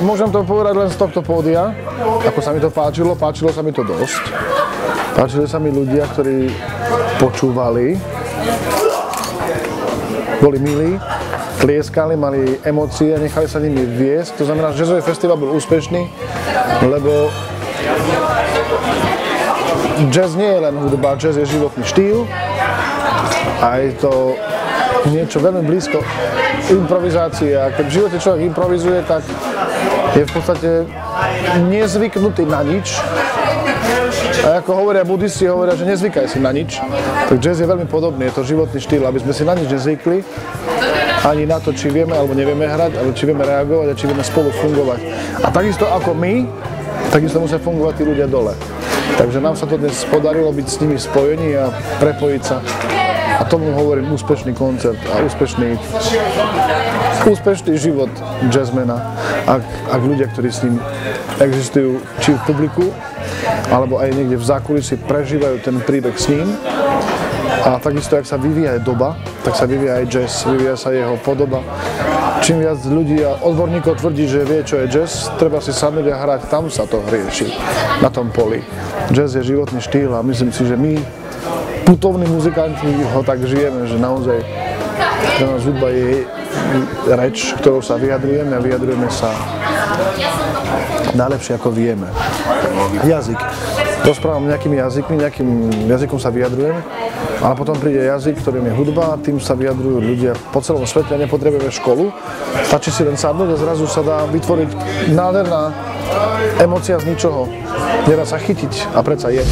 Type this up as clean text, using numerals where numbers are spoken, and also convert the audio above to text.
môžem to povedať len z tohto pódia, ako sa mi to páčilo sa mi to dosť. Páčili sa mi ľudia, ktorí počúvali, boli milí, tlieskali, mali emócie a nechali sa nimi viesť. To znamená, že jazzový festival bol úspešný, lebo jazz nie je len hudba, jazz je životný štýl a je to niečo veľmi blízko improvizácie. A keď v živote človek improvizuje, tak je v podstate nezvyknutý na nič. A ako hovoria buddhisti, hovoria, že nezvykaj si na nič. Tak jazz je veľmi podobný, je to životný štýl, aby sme si na nič nezvykli. Ani na to, či vieme alebo nevieme hrať, ale či vieme reagovať a či vieme spolu fungovať. A takisto ako my, takisto musia fungovať tí ľudia dole. Takže nám sa to dnes podarilo byť s nimi spojení a prepojiť sa. A tomu hovorím úspešný koncert a úspešný život jazzmana. Ak ľudia, ktorí s ním existujú, či v publiku, alebo aj niekde v zákulisí prežívajú ten príbeh s ním. A takisto, ak sa vyvíja aj doba, tak sa vyvíja aj jazz, vyvíja sa jeho podoba. Čím viac ľudí a odborníkov tvrdí, že vie, čo je jazz, treba si sadnúť a hrať, tam sa to rieši, na tom poli. Jazz je životný štýl a myslím si, že my, putovní muzikanti, ho tak žijeme, že naozaj pre nás hudba je reč, ktorou sa vyjadrujeme a vyjadrujeme sa najlepšie, ako vieme. Jazyk. Rozprávam nejakými jazykmi, nejakým jazykom sa vyjadrujeme, ale potom príde jazyk, ktorým je hudba a tým sa vyjadrujú ľudia po celom svete a nepotrebujeme školu. Stačí si len sadnúť a zrazu sa dá vytvoriť nádherná emócia z ničoho. Nedá sa chytiť a predsa je.